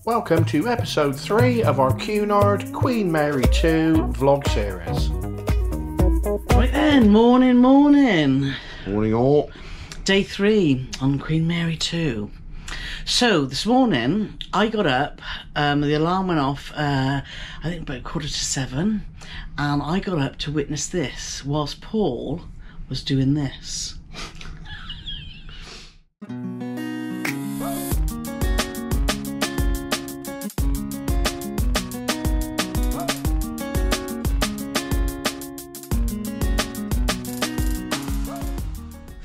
Welcome to episode 3 of our Cunard Queen Mary 2 vlog series. Right then, morning. Morning all. Day 3 on Queen Mary 2. So this morning I got up, the alarm went off I think about 6:45, and I got up to witness this whilst Paul was doing this.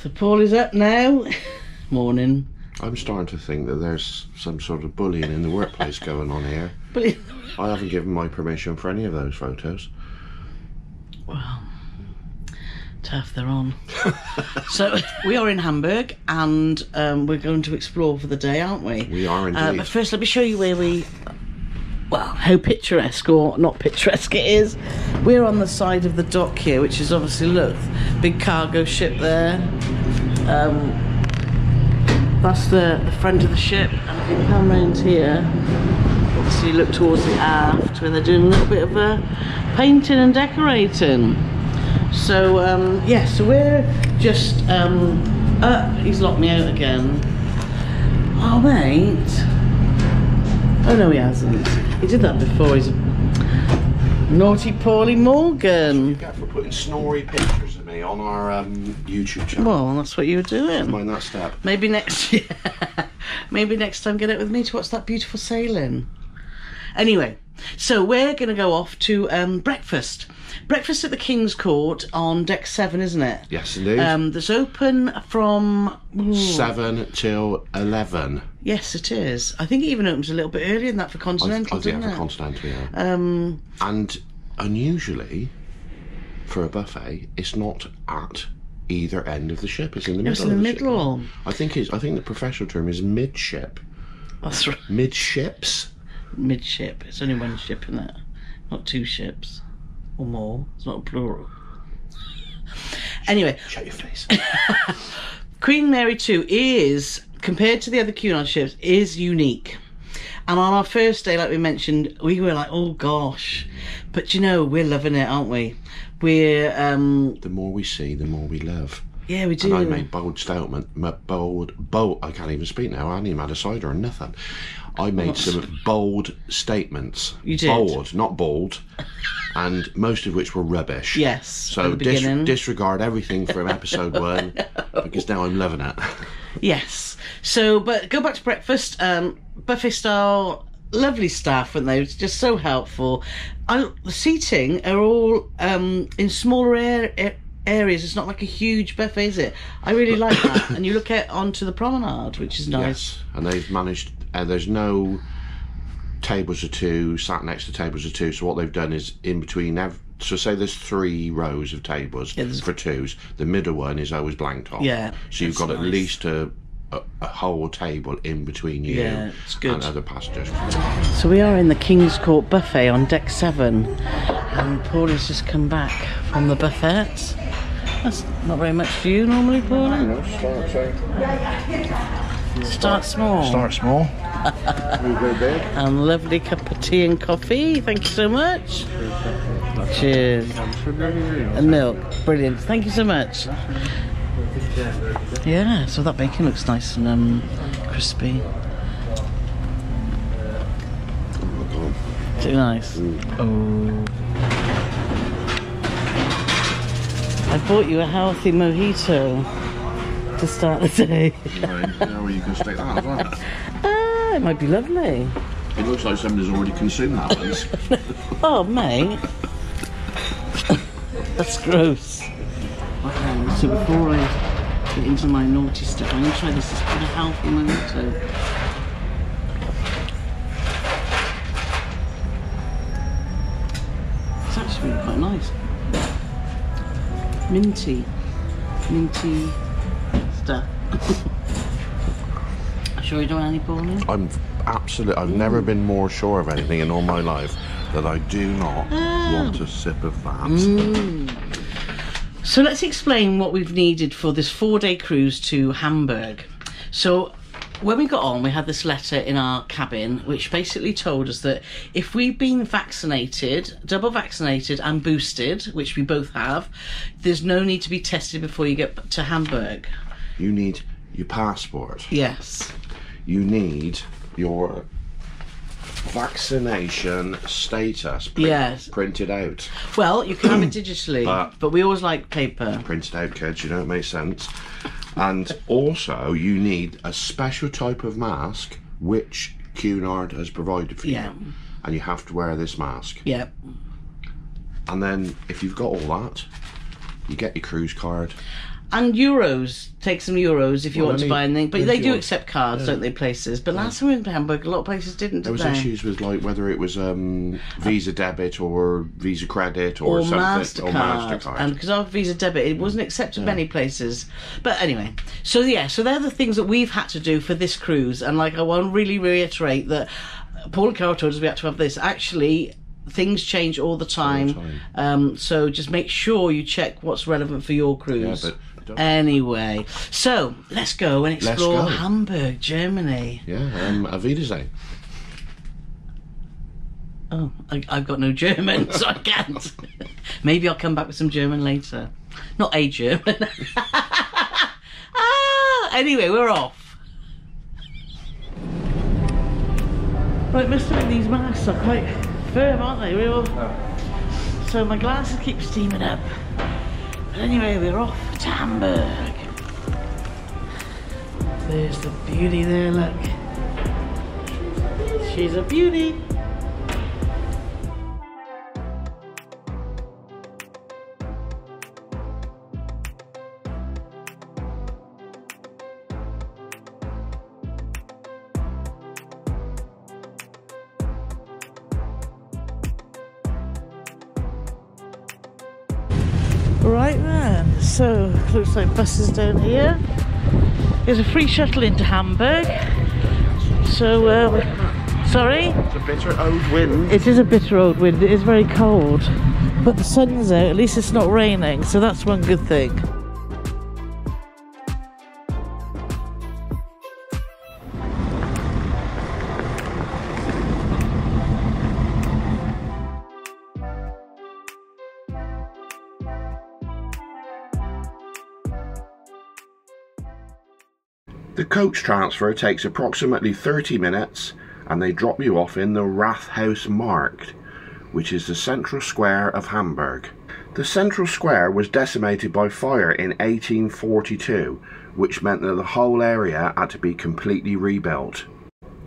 So Paul is up now. Morning. I'm starting to think that there's some sort of bullying in the workplace going on here. I haven't given my permission for any of those photos. Well, tough, they're on. So we are in Hamburg, and we're going to explore for the day, aren't we? We are indeed. But first let me show you where how picturesque or not picturesque it is. We're on the side of the dock here, which is obviously, look, big cargo ship there. That's the front of the ship, and if you come round here, obviously look towards the aft where they're doing a little bit of painting and decorating. So yeah, so we're just he's locked me out again. Oh mate. Oh no, he hasn't. He did that before. He's a naughty Paulie Morgan. You get for putting snory pictures of me on our YouTube channel. Well, that's what you were doing. Mind that step. Maybe next maybe next time get out with me to watch that beautiful sailing. Anyway, so we're going to go off to breakfast. Breakfast at the King's Court on deck 7, isn't it? Yes, indeed. That's open from 7 till 11. Yes, it is. I think it even opens a little bit earlier than that for Continental, doesn't it? For Continental, yeah. And unusually, for a buffet, it's not at either end of the ship. It's in the middle. It's in the middle. I think the professional term is midship. That's right. Midships. Midship. It's only one ship, isn't it? Not two ships or more. It's not a plural. Anyway, shut your face. Queen Mary 2 is, compared to the other Cunard ships, is unique. And on our first day, like we mentioned, we were like, oh gosh. But you know, we're loving it, aren't we? We're the more we see, the more we love. Yeah, we do. And I made bold statement. I can't even speak now. I hadn't even had a cider or nothing. I made some bold statements. You did. Bold, not bald. And most of which were rubbish. Yes. So disregard everything from episode 1 because now I'm loving it. Yes. So, but go back to breakfast. Buffet style. Lovely staff, weren't they? It's just so helpful. The seating are all in smaller areas. It's not like a huge buffet, is it? I really like that. And you look onto the promenade, which is nice. Yes, and they've managed. There's no tables of 2 sat next to tables of 2. So what they've done is in between. So say there's 3 rows of tables for 2s. The middle one is always blanked off. Yeah. So you've got at least a whole table in between you it's good. and other passengers. So we are in the King's Court buffet on deck 7, and Paul has just come back from the buffet. That's not very much for you normally, Paul. Start small. Start small. And lovely cup of tea and coffee. Thank you so much. Cheers. And milk. Brilliant. Thank you so much. Yeah, so that bacon looks nice and crispy. Too nice. Oh. I bought you a healthy mojito to start the day. Well, you can stick that as well. It might be lovely. It looks like somebody's already consumed that once. Oh, mate. That's gross. Okay, so before I get into my naughty stuff, I'm going to try this as kind of healthy mojito. It's actually really quite nice. Minty stuff. Sure you don't want any, Pauline? I've never been more sure of anything in all my life that I do not want a sip of that. So let's explain what we've needed for this 4-day cruise to Hamburg. So when we got on, we had this letter in our cabin which basically told us that if we've been vaccinated, double vaccinated and boosted, which we both have, there's no need to be tested before you get to Hamburg. You need your passport. Yes. You need your vaccination status printed out. Well, you can have it digitally, but we always like paper. Printed out, kids, you know, it makes sense. And also, you need a special type of mask which Cunard has provided for you. And you have to wear this mask. Yeah. And then, if you've got all that, you get your cruise card. And euros, take some euros if you want to buy anything. But they do accept cards, don't they, places? But last time we went to Hamburg, a lot of places didn't, There was issues with, like, whether it was Visa debit or Visa credit or something. MasterCard. Or MasterCard. And because our Visa debit, it wasn't accepted many places. But anyway, so they're the things that we've had to do for this cruise. And, like, I want to really reiterate that Paul and Carol told us we had to have this. Actually, things change all the time. So just make sure you check what's relevant for your cruise. Yeah, but anyway, so let's go and explore Hamburg, Germany. Yeah, auf Wiedersehen. Oh, I've got no German, so I can't. Maybe I'll come back with some German later. Not a German. Anyway, we're off. Right, must admit these masks are quite firm, aren't they? So my glasses keep steaming up. But anyway, we're off to Hamburg. There's the beauty there, look. She's a beauty. Right then, so looks like buses down here. There's a free shuttle into Hamburg. So, sorry? It's a bitter old wind. It is a bitter old wind, it is very cold. But the sun's out, at least it's not raining, so that's one good thing. The coach transfer takes approximately 30 minutes and they drop you off in the Rathaus Markt, which is the central square of Hamburg. The central square was decimated by fire in 1842, which meant that the whole area had to be completely rebuilt.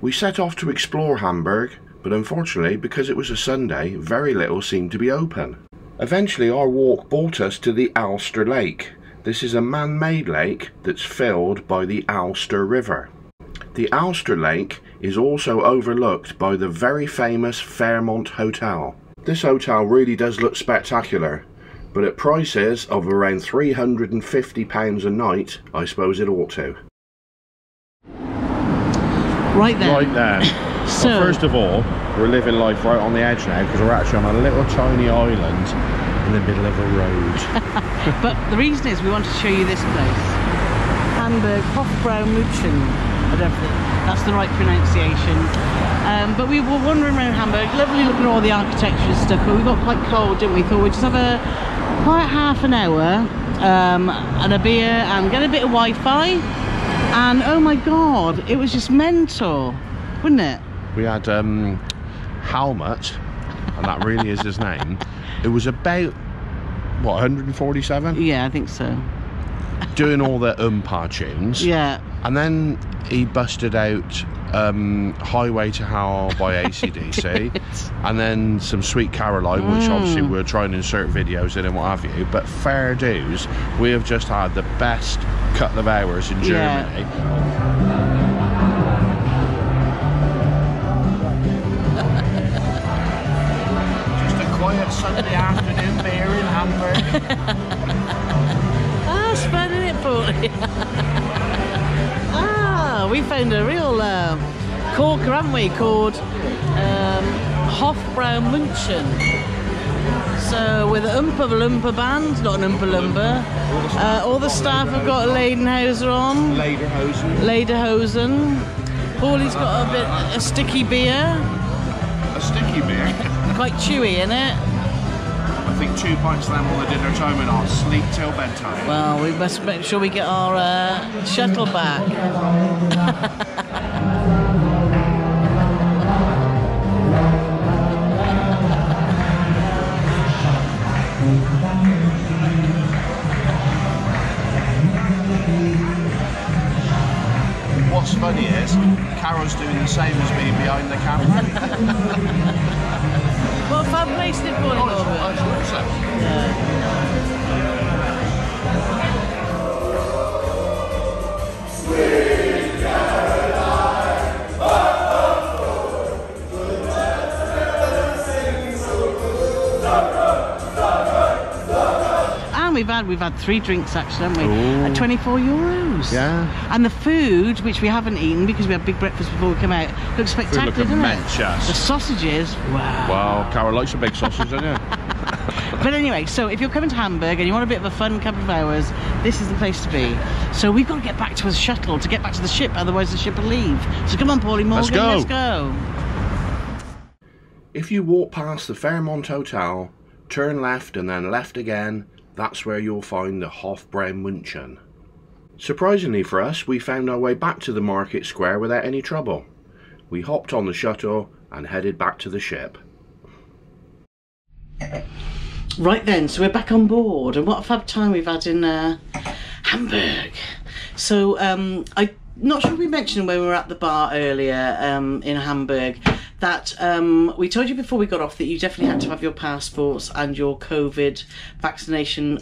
We set off to explore Hamburg, but unfortunately, because it was a Sunday, very little seemed to be open. Eventually our walk brought us to the Alster Lake. This is a man-made lake that's filled by the Alster River. The Alster Lake is also overlooked by the very famous Fairmont Hotel. This hotel really does look spectacular, but at prices of around £350 a night, I suppose it ought to. Right then. Right then. So, well, first of all, we're living life right on the edge now because we're actually on a little tiny island in the middle of a road. But the reason is we want to show you this place. Hamburg Hofbraumädchen. I don't think that's the right pronunciation. But we were wandering around Hamburg, lovely looking at all the architecture and stuff, but we got quite cold, didn't we? Thought we'd just have a quiet half an hour and a beer and get a bit of Wi-Fi. And oh my god, it was just mental, wasn't it? We had Helmut, and that really is his name. It was about, what, 147? Yeah, I think so. Doing all the tunes. Yeah. And then he busted out Highway to Hell by AC/DC. And then some Sweet Caroline, which obviously we're trying to insert videos in and what have you. But fair dues, we have just had the best couple of hours in Germany. Yeah. Sunday afternoon beer in Hamburg. Spreading it for you. We found a real corker, haven't we, called Hofbraumädchen. So with the Oompa Loompa band, not an Oompa Loompa, all the staff have got a Lederhosen on. Lederhosen. Paulie's got a sticky beer. A sticky beer? Quite chewy, isn't it? I think 2 pints of them on the dinner time and I'll sleep till bedtime. Well, we must make sure we get our shuttle back. What's funny is, Carol's doing the same as me behind the camera. What fun place did Paul go over? And we've had 3 drinks actually, haven't we? Ooh. At €24. Yeah. And the food, which we haven't eaten because we had big breakfast before we come out, looks spectacular, doesn't it? The sausages, wow. Wow, Carol likes a big sausage, doesn't you? But anyway, so if you're coming to Hamburg and you want a bit of a fun couple of hours, this is the place to be. So we've got to get back to a shuttle to get back to the ship, otherwise the ship will leave. So come on, Paulie Morgan, let's go. If you walk past the Fairmont Hotel, turn left and then left again, that's where you'll find the Hofbraumunchen. Surprisingly for us, we found our way back to the market square without any trouble. We hopped on the shuttle and headed back to the ship. Right then, so we're back on board, and what a fab time we've had in Hamburg. So I'm not sure if we mentioned when we were at the bar earlier in Hamburg that we told you before we got off that you definitely had to have your passports and your COVID vaccination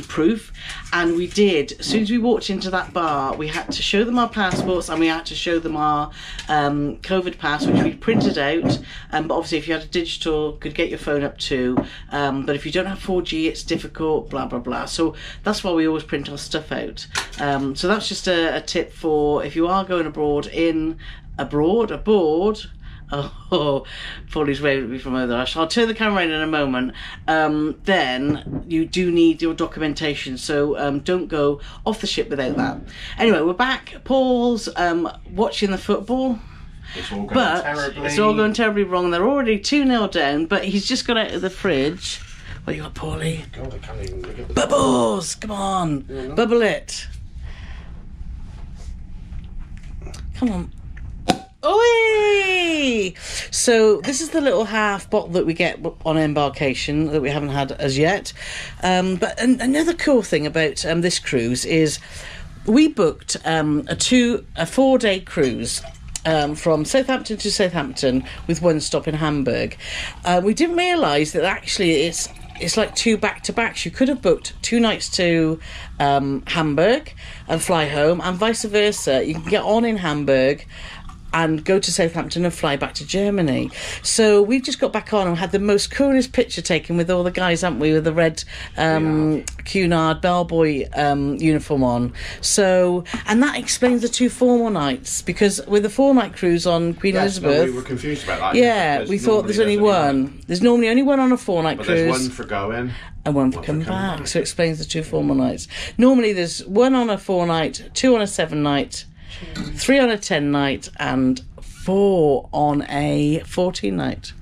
proof, and we did. As soon as we walked into that bar, we had to show them our passports and we had to show them our COVID pass, which we printed out, but obviously if you had a digital, could get your phone up too, but if you don't have 4G it's difficult, blah blah blah. So that's why we always print our stuff out. So that's just a tip for if you are going aboard. Oh, Paulie's waving at me from over there. I'll turn the camera in a moment. Then you do need your documentation, so don't go off the ship without that. Anyway, we're back. Paul's watching the football. It's all going terribly wrong. They're already 2-0 down, but he's just got out of the fridge. What you got, Paulie? God, I can't even look at the Bubbles! Come on, bubble it. Come on. Oi! So this is the little half bottle that we get on embarkation that we haven't had as yet. But another cool thing about this cruise is we booked a 4-day cruise from Southampton to Southampton with one stop in Hamburg. We didn't realise that actually it's like 2 back-to-backs. You could have booked 2 nights to Hamburg and fly home, and vice versa. You can get on in Hamburg and go to Southampton and fly back to Germany. So we've just got back on and had the most coolest picture taken with all the guys, haven't we, with the red Cunard bellboy uniform on. So, and that explains the 2 formal nights, because with the 4-night cruise on Queen Elizabeth... we were confused about that. Yeah, we thought there's only one. There's normally only one on a 4-night cruise. There's one for going. And one for coming back. So it explains the 2 formal nights. Normally there's 1 on a 4-night, 2 on a 7-night, 3 on a 10-night, and 4 on a 14-night.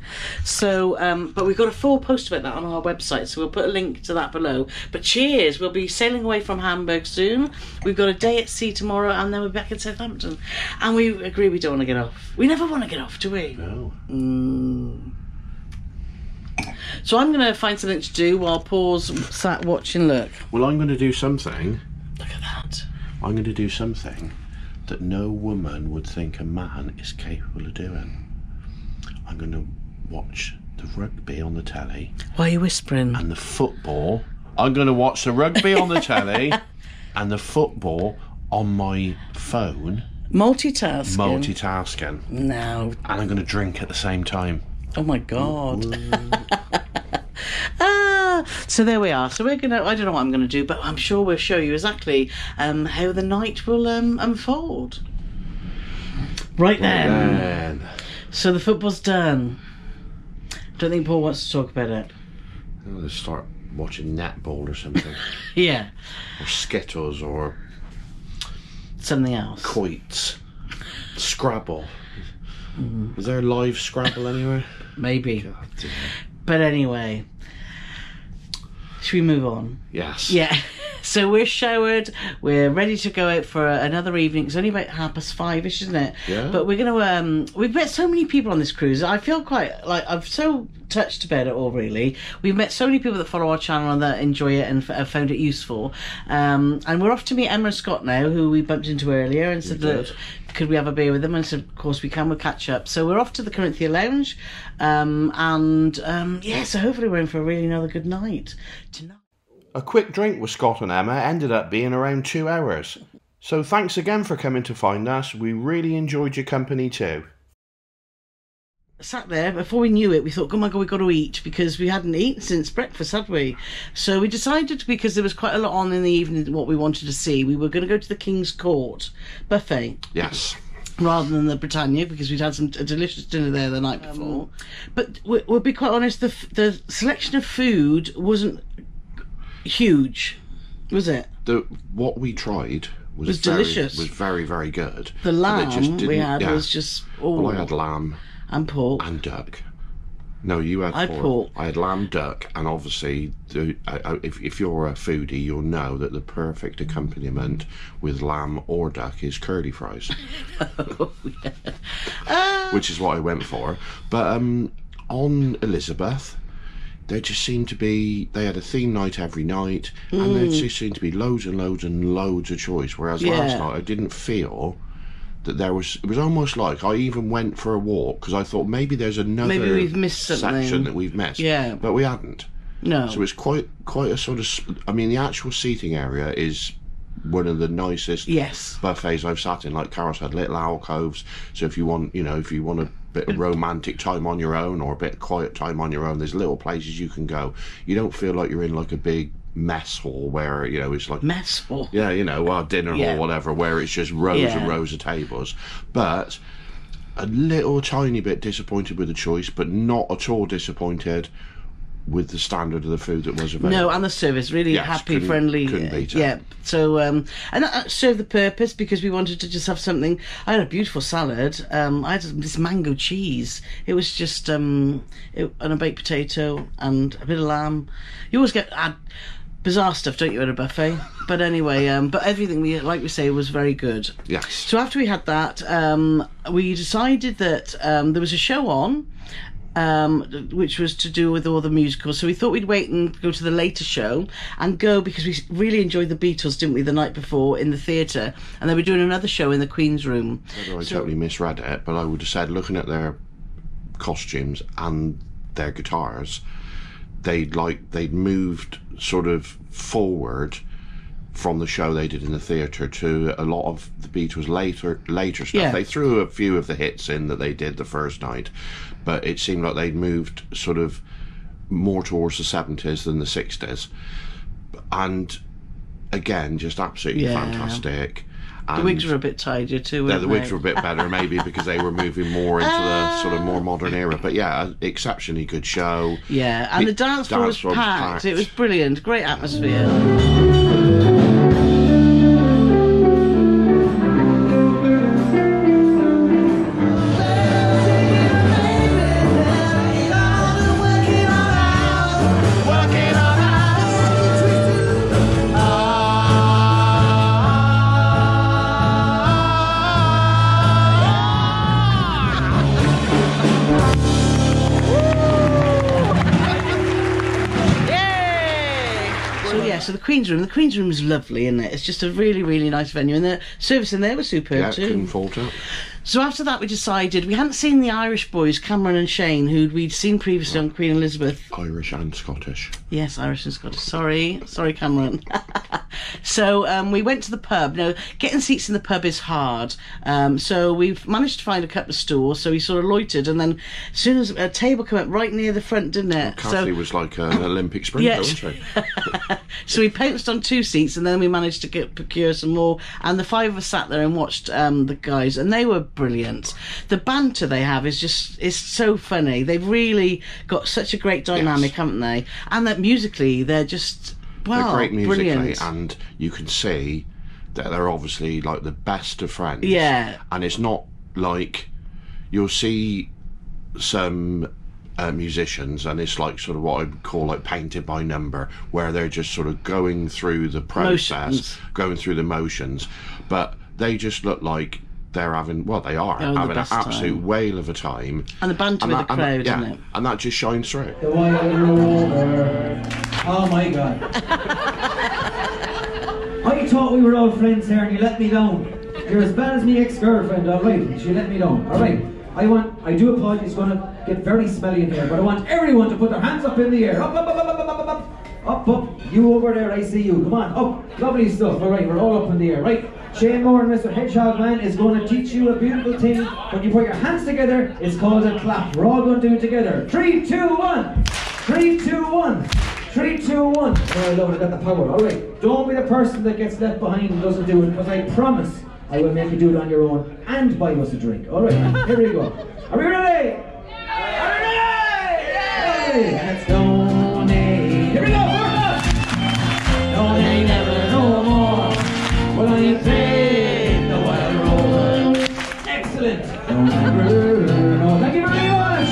So, but we've got a full post about that on our website, so we'll put a link to that below. But cheers, we'll be sailing away from Hamburg soon. We've got a day at sea tomorrow, and then we're back in Southampton. And we agree we don't want to get off. We never want to get off, do we? No. So I'm going to find something to do while Paul's sat watching. Look. Well, I'm going to do something. Look at that. I'm going to do something that no woman would think a man is capable of doing. I'm going to watch the rugby on the telly. Why are you whispering? And the football. I'm going to watch the rugby on the telly and the football on my phone. Multitasking. And No. I'm going to drink at the same time. Oh my God. So there we are. So we're gonna, I don't know what I'm gonna do, but I'm sure we'll show you exactly how the night will unfold. Right then. So the football's done. Don't think Paul wants to talk about it. I'll start watching netball or something. Yeah. Or Skittles or something else. Quoits. Scrabble. Is there a live Scrabble anywhere? Maybe. God damn. But anyway, should we move on? Yes. Yeah. So we're showered, we're ready to go out for another evening. It's only about 5:30ish, isn't it? Yeah. But we're going to, we've met so many people on this cruise. I feel quite, like, I'm so touched about it all, really. We've met so many people that follow our channel and that enjoy it and have found it useful. And we're off to meet Emma and Scott now, who we bumped into earlier, and said that could we have a beer with them, and said of course we can, we'll catch up. So we're off to the Corinthia Lounge, yeah, so hopefully we're in for a really another good night tonight. A quick drink with Scott and Emma ended up being around 2 hours. So thanks again for coming to find us. We really enjoyed your company too. Sat there, before we knew it, we thought, oh my God, we've got to eat, because we hadn't eaten since breakfast, had we? So we decided, because there was quite a lot on in the evening, what we wanted to see, we were going to go to the King's Court buffet. Yes. Rather than the Britannia, because we'd had a delicious dinner there the night before. But we'll be quite honest, the selection of food wasn't huge, was it? What we tried was delicious. Was very, very good. The lamb we had was just... Well, I had lamb. And pork. And duck. No, you had pork. I had lamb, duck, and obviously, if you're a foodie, you'll know that the perfect accompaniment with lamb or duck is curly fries. Oh, yeah. Which is what I went for. But on Elizabeth, there just seemed to be, they had a theme night every night, and there just seemed to be loads and loads and loads of choice, whereas last night I didn't feel that there was, it was almost like I even went for a walk because I thought maybe there's another we've missed section that we've missed. Yeah. But we hadn't. No. So it's quite a sort of, I mean, the actual seating area is one of the nicest buffets I've sat in. Like Carol said, little alcoves. So if you want, if you want a bit of romantic time on your own or a bit of quiet time on your own, there's little places you can go. You don't feel like you're in like a big mess hall where it's like mess hall, dinner hall, whatever, where it's just rows and rows of tables. But a little tiny bit disappointed with the choice, but not at all disappointed with the standard of the food that was available. No, and the service, really happy, friendly. Couldn't beat it. Yeah. So, and that served the purpose because we wanted to just have something. I had a beautiful salad. I had this mango cheese. It was just and a baked potato and a bit of lamb. You always get bizarre stuff, don't you, at a buffet? But anyway, but everything we say was very good. Yes. So after we had that, we decided that there was a show on, which was to do with all the musicals. So we thought we'd wait and go to the later show and go, because we really enjoyed the Beatles, didn't we, the night before in the theatre, and they were doing another show in the Queen's Room. I totally misread it, but I would have said, looking at their costumes and their guitars, they'd moved sort of forward from the show they did in the theatre to a lot of the Beatles later stuff. They threw a few of the hits in that they did the first night, but it seemed like they'd moved sort of more towards the 70s than the 60s. And again, just absolutely fantastic. And the wigs were a bit tidier too, weren't the wigs were a bit better, maybe because they were moving more into the sort of more modern era. But yeah, exceptionally good show. Yeah, and the dance floor was packed. It was brilliant, great atmosphere. So the Queen's Room is lovely, isn't it? It's just a really, really nice venue, and the service in there was superb too. Couldn't fault it. So after that we decided, we hadn't seen the Irish boys, Cameron and Shane, who we'd seen previously on Queen Elizabeth. Irish and Scottish. Yes, Irish and Scottish. Sorry Cameron. So we went to the pub. Now, getting seats in the pub is hard. So we've managed to find a couple of stools, so we sort of loitered, and then as soon as a table came up right near the front, didn't it? Well, Kathy was like an Olympic sprinter, wasn't she? So we pounced on 2 seats, and then we managed to procure some more, and the 5 of us sat there and watched the guys, and they were brilliant. The banter they have is so funny. They've really got such a great dynamic, haven't they? And that musically, they're just, well, they're great musically, brilliant. and you can see that they're obviously like the best of friends. Yeah. And it's not like you'll see some musicians, and it's like sort of what I would call like painted by number, where they're just sort of going through the process, going through the motions, but they just look like they're having, well, they are having an absolute whale of a time. And the banter with the crowd, isn't it? And that just shines through. The White Rover. Oh my God. I thought we were old friends here and you let me down. You're as bad as me ex-girlfriend, alright? She let me down, alright? I do apologize, it's gonna get very smelly in here, but I want everyone to put their hands up in the air. Up, up, up, up, up, up, up, up. Up, up. You over there, I see you. Come on, up. Lovely stuff. Alright, we're all up in the air, right? Shane Moore and Mr. Hedgehog Man is going to teach you a beautiful thing. When you put your hands together, it's called a clap. We're all going to do it together. 3, 2, 1. 3, 2, 1. 3, 2, 1. Oh, I love it, I got the power. Alright, don't be the person that gets left behind and doesn't do it, because I promise I will make you do it on your own and buy us a drink. Alright, here we go. Are we ready? Are we ready? Let's donate. Here we go, donate never no more. Well, I paid the Wild Rover. Excellent. Thank you very much.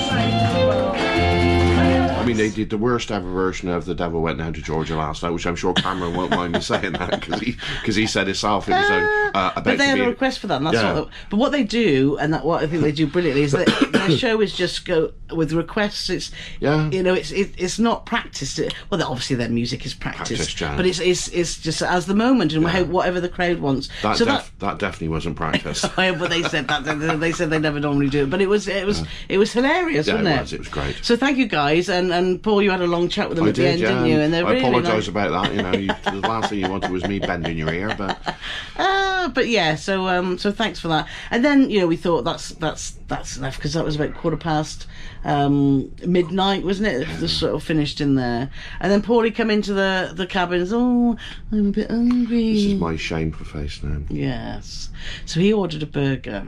I mean, they did the worst ever version of The Devil Went Down to Georgia last night, which I'm sure Cameron won't mind me saying that, because he said himself it was about but they had to be a request for that, and that's but what they do, and what I think they do brilliantly, is that their show is just go with requests. It's it's not practiced. Well, obviously their music is practiced, but it's just as the moment and whatever the crowd wants. That definitely wasn't practiced. But they said that they said they never normally do it, but it was hilarious, wasn't it? It was great. So thank you guys, and Paul, you had a long chat with them at the end, didn't you? And I apologise about that. You know, the last thing you wanted was me bending your ear, but yeah. So thanks for that. And then we thought that's enough, because that was about past midnight, wasn't it? Just sort of finished in there, and then Paulie come into the cabin and says, "Oh, I'm a bit hungry." This is my shameful face now. Yes. So he ordered a burger.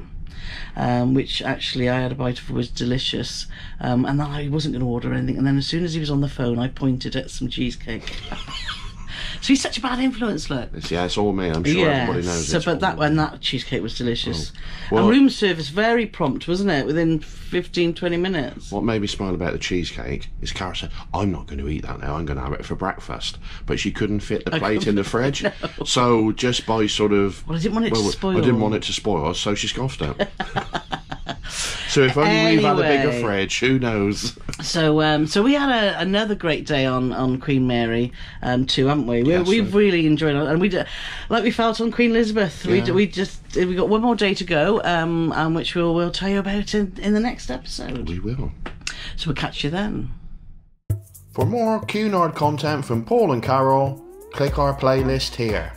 Which actually I had a bite of, was delicious, and then I wasn't going to order anything, and then as soon as he was on the phone I pointed at some cheesecake. So he's such a bad influence, look. It's all me, I'm sure everybody knows. So, but that cheesecake was delicious. Oh. Well, and room service very prompt, wasn't it? Within 15-20 minutes. What made me smile about the cheesecake is Cara said, I'm not going to eat that now, I'm going to have it for breakfast. But she couldn't fit the plate in the fridge. No. So just by sort of... Well, I didn't want it to spoil. I didn't want it to spoil, so she scoffed it. So if only we've had a bigger fridge, who knows? So we had another great day on Queen Mary too, haven't we? We've really enjoyed it, and we did, like we felt on Queen Elizabeth. Yeah. We got one more day to go, and which we'll tell you about in the next episode. We will. So we'll catch you then. For more Cunard content from Paul and Carol, click our playlist here.